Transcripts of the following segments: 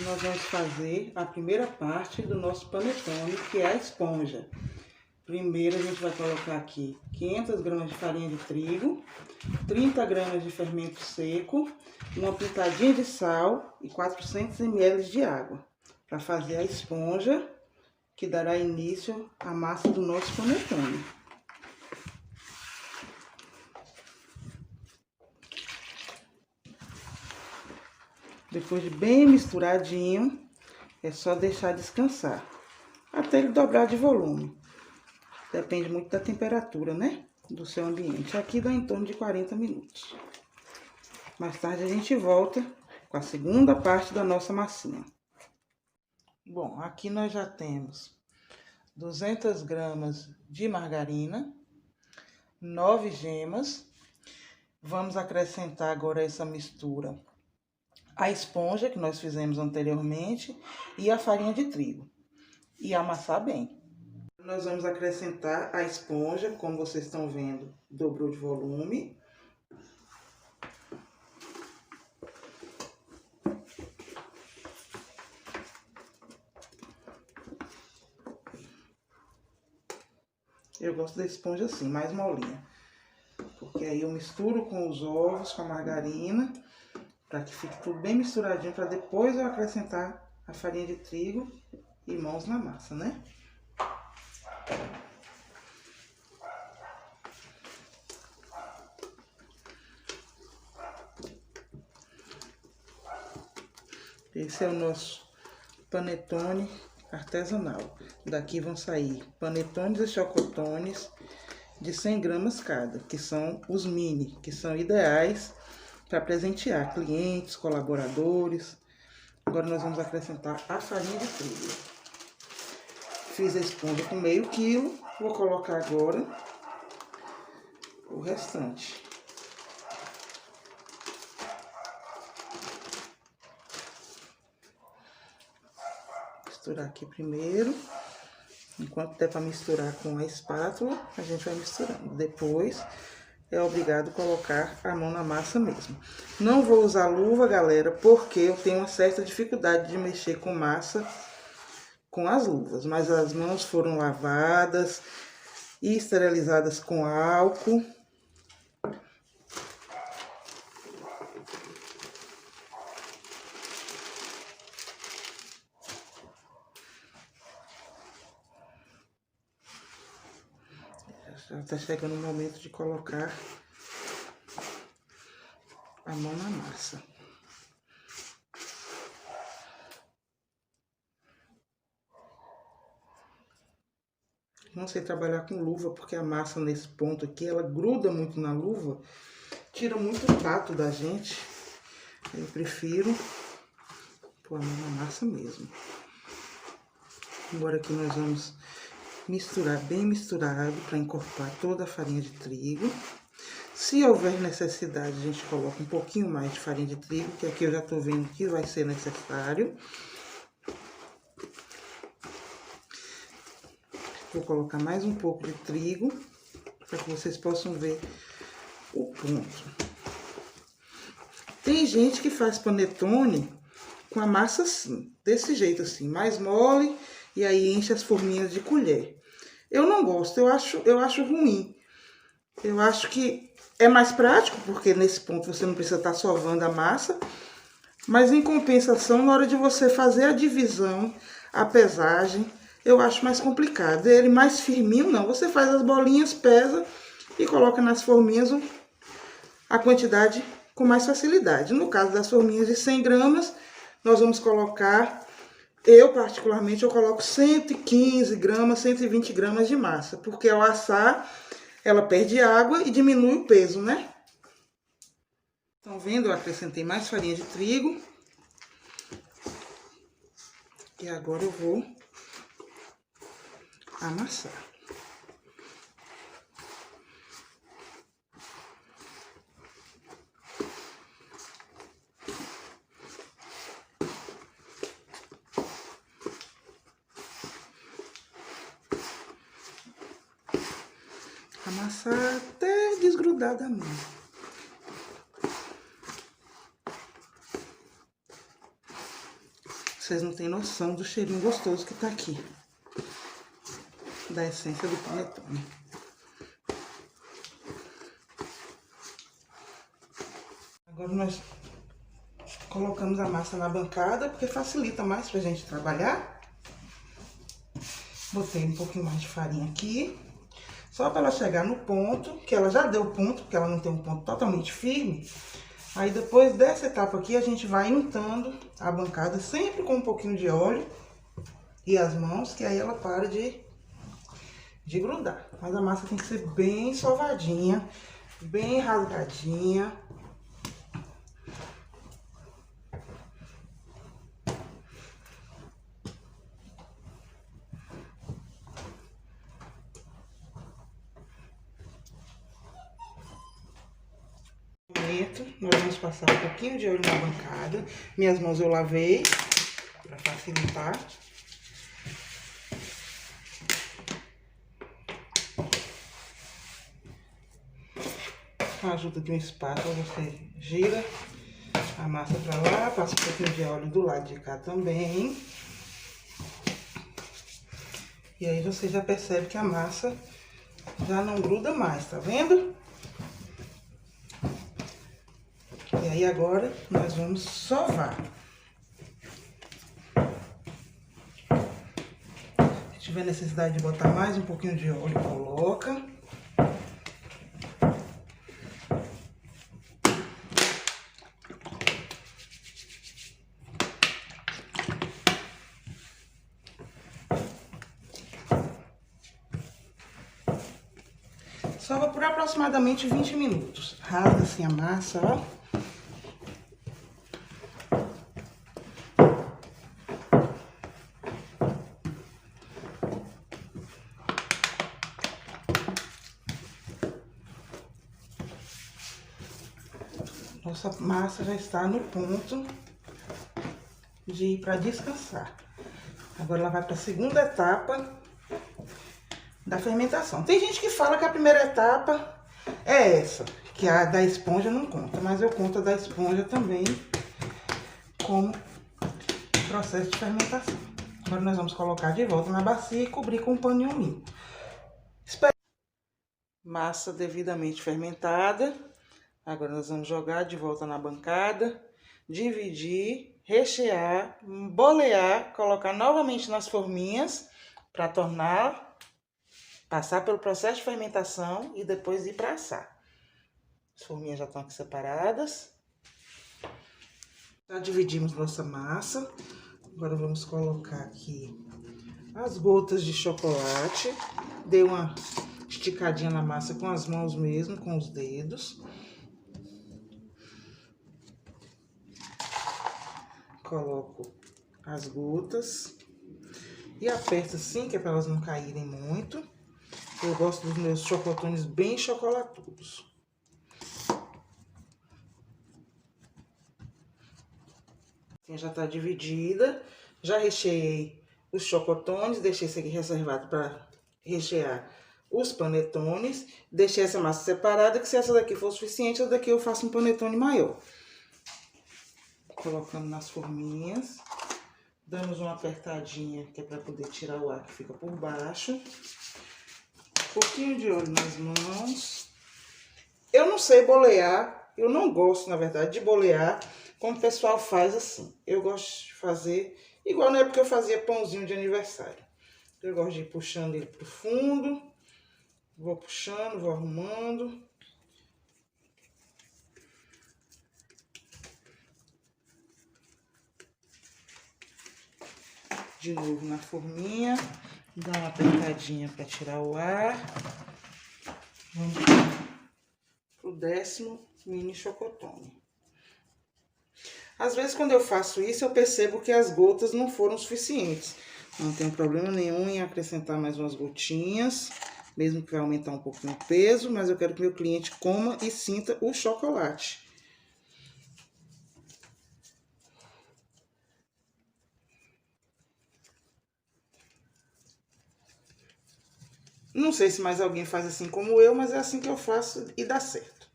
nós vamos fazer a primeira parte do nosso panetone, que é a esponja. Primeiro a gente vai colocar aqui 500 gramas de farinha de trigo, 30 gramas de fermento seco, uma pitadinha de sal e 400 ml de água, para fazer a esponja que dará início à massa do nosso panetone. Depois de bem misturadinho, é só deixar descansar, até ele dobrar de volume. Depende muito da temperatura, né? Do seu ambiente. Aqui dá em torno de 40 minutos. Mais tarde a gente volta com a segunda parte da nossa massinha. Bom, aqui nós já temos 200 gramas de margarina, 9 gemas. Vamos acrescentar agora essa mistura a esponja que nós fizemos anteriormente e a farinha de trigo e amassar bem. Nós vamos acrescentar a esponja, como vocês estão vendo, dobrou de volume. Eu gosto da esponja assim, mais molinha, porque aí eu misturo com os ovos, com a margarina, para que fique tudo bem misturadinho, para depois eu acrescentar a farinha de trigo e mãos na massa, né? Esse é o nosso panetone artesanal. Daqui vão sair panetones e chocotones de 100 gramas cada, que são os mini, que são ideais para presentear clientes, colaboradores. Agora nós vamos acrescentar a farinha de trigo. Fiz a esponja com meio quilo, vou colocar agora o restante. Misturar aqui primeiro. Enquanto der para misturar com a espátula, a gente vai misturando. Depois é obrigado colocar a mão na massa mesmo. Não vou usar luva, galera, porque eu tenho uma certa dificuldade de mexer com massa com as luvas. Mas as mãos foram lavadas e esterilizadas com álcool. Já está chegando o momento de colocar a mão na massa. Não sei trabalhar com luva, porque a massa nesse ponto aqui, ela gruda muito na luva, tira muito o tato da gente. Eu prefiro pôr a mão na massa mesmo. Agora aqui nós vamos misturar bem misturado para encorpar toda a farinha de trigo. Se houver necessidade, a gente coloca um pouquinho mais de farinha de trigo, que aqui eu já tô vendo que vai ser necessário. Vou colocar mais um pouco de trigo, para que vocês possam ver o ponto. Tem gente que faz panetone com a massa assim, desse jeito assim, mais mole, e aí enche as forminhas de colher. Eu não gosto, eu acho ruim. Eu acho que é mais prático, porque nesse ponto você não precisa estar sovando a massa. Mas em compensação, na hora de você fazer a divisão, a pesagem, eu acho mais complicado. Ele mais firminho, não. Você faz as bolinhas, pesa e coloca nas forminhas a quantidade com mais facilidade. No caso das forminhas de 100 gramas, nós vamos colocar... Eu, particularmente, eu coloco 115 gramas, 120 gramas de massa, porque ao assar, ela perde água e diminui o peso, né? Estão vendo? Eu acrescentei mais farinha de trigo. E agora eu vou amassar. Amassar até desgrudar da mão. Vocês não têm noção do cheirinho gostoso que tá aqui. Da essência do panetone. Agora nós colocamos a massa na bancada, porque facilita mais pra gente trabalhar. Botei um pouquinho mais de farinha aqui. Só para ela chegar no ponto, que ela já deu ponto, porque ela não tem um ponto totalmente firme. Aí depois dessa etapa aqui, a gente vai untando a bancada sempre com um pouquinho de óleo e as mãos, que aí ela para de grudar. Mas a massa tem que ser bem sovadinha, bem rasgadinha. Nós vamos passar um pouquinho de óleo na bancada. Minhas mãos eu lavei para facilitar. Com a ajuda de um espátula, você gira a massa para lá, passa um pouquinho de óleo do lado de cá também. E aí você já percebe que a massa já não gruda mais, tá vendo? E aí agora nós vamos sovar. Se tiver necessidade de botar mais um pouquinho de óleo, coloca. Sova por aproximadamente 20 minutos. Rasga assim a massa, ó. Nossa massa já está no ponto de ir para descansar. Agora ela vai para a segunda etapa da fermentação. Tem gente que fala que a primeira etapa é essa, que a da esponja não conta, mas eu conto a da esponja também como processo de fermentação. Agora nós vamos colocar de volta na bacia e cobrir com um paninho limpo. Massa devidamente fermentada. Agora nós vamos jogar de volta na bancada, dividir, rechear, bolear, colocar novamente nas forminhas para tornar, passar pelo processo de fermentação e depois ir para assar. As forminhas já estão aqui separadas. Já dividimos nossa massa. Agora vamos colocar aqui as gotas de chocolate. Dei uma esticadinha na massa com as mãos mesmo, com os dedos. Coloco as gotas e aperto assim, que é para elas não caírem muito. Eu gosto dos meus chocotones bem chocolatudos. Assim já tá dividida. Já recheei os chocotones, deixei esse aqui reservado para rechear os panetones. Deixei essa massa separada, que se essa daqui for suficiente, essa daqui eu faço um panetone maior. Colocamos nas forminhas, damos uma apertadinha, que é para poder tirar o ar que fica por baixo. Um pouquinho de óleo nas mãos. Eu não sei bolear, eu não gosto, na verdade, de bolear como o pessoal faz assim. Eu gosto de fazer igual na época que eu fazia pãozinho de aniversário. Eu gosto de ir puxando ele pro fundo, vou puxando, vou arrumando. De novo na forminha, dá uma apertadinha para tirar o ar. Vamos pro 10º mini chocotone. Às vezes quando eu faço isso, eu percebo que as gotas não foram suficientes. Não tem problema nenhum em acrescentar mais umas gotinhas, mesmo que vai aumentar um pouquinho o peso, mas eu quero que meu cliente coma e sinta o chocolate. Não sei se mais alguém faz assim como eu, mas é assim que eu faço e dá certo.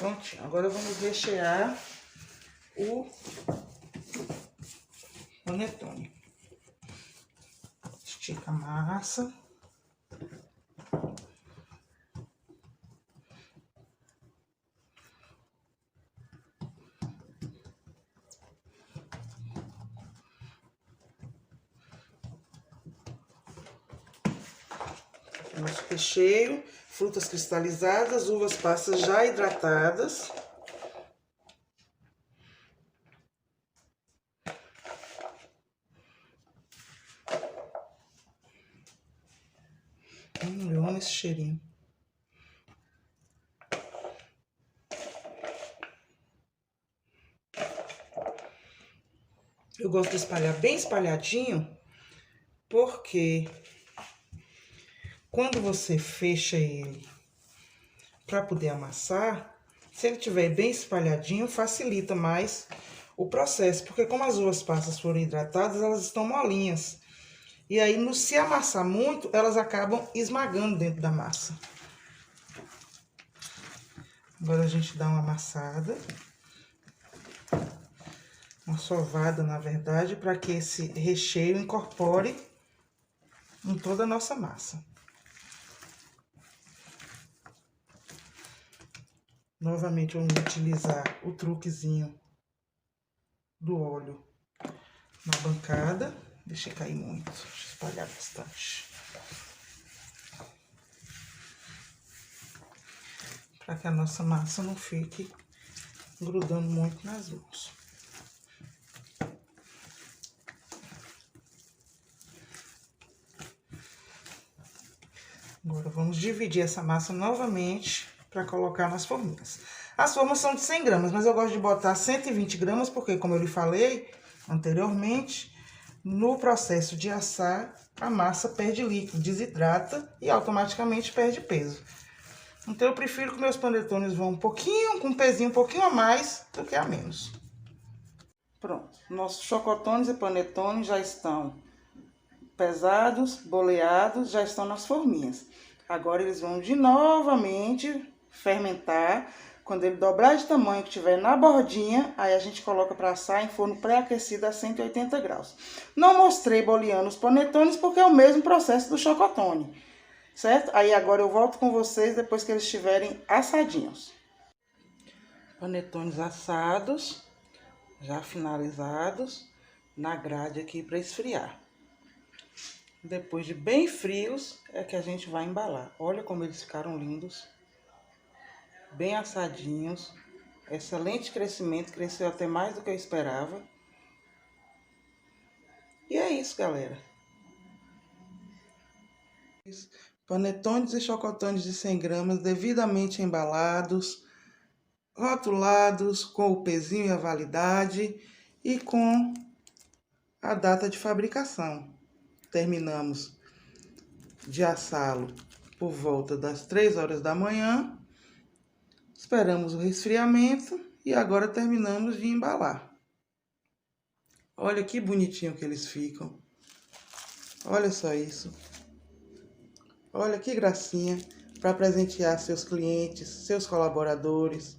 Prontinho. Agora vamos rechear o panetone. Estica a massa. Nosso recheio, frutas cristalizadas, uvas passas já hidratadas. Eu amo esse cheirinho. Eu gosto de espalhar bem espalhadinho, porque quando você fecha ele para poder amassar, se ele tiver bem espalhadinho, facilita mais o processo, porque como as uvas passas foram hidratadas, elas estão molinhas. E aí, se amassar muito, elas acabam esmagando dentro da massa. Agora a gente dá uma amassada, uma sovada, na verdade, para que esse recheio incorpore em toda a nossa massa. Novamente, vamos utilizar o truquezinho do óleo na bancada. Deixei cair muito, deixa eu espalhar bastante. Para que a nossa massa não fique grudando muito nas mãos. Agora, vamos dividir essa massa novamente para colocar nas forminhas. As formas são de 100 gramas, mas eu gosto de botar 120 gramas, porque, como eu lhe falei anteriormente, no processo de assar, a massa perde líquido, desidrata e automaticamente perde peso. Então, eu prefiro que meus panetones vão um pouquinho, com um pezinho um pouquinho a mais do que a menos. Pronto, nossos chocotones e panetones já estão pesados, boleados, já estão nas forminhas. Agora eles vão novamente fermentar. Quando ele dobrar de tamanho, que tiver na bordinha, aí a gente coloca para assar em forno pré-aquecido a 180 graus. Não mostrei boleando os panetones porque é o mesmo processo do chocotone, certo? Aí agora eu volto com vocês depois que eles estiverem assadinhos. Panetones assados, já finalizados, na grade aqui para esfriar. Depois de bem frios, é que a gente vai embalar. Olha como eles ficaram lindos. Bem assadinhos. Excelente crescimento, cresceu até mais do que eu esperava. E é isso, galera. Panetones e chocotones de 100 gramas, devidamente embalados, rotulados, com o pezinho e a validade e com a data de fabricação. Terminamos de assá-lo por volta das 3 horas da manhã. Esperamos o resfriamento e agora terminamos de embalar. Olha que bonitinho que eles ficam. Olha só isso. Olha que gracinha para presentear seus clientes, seus colaboradores.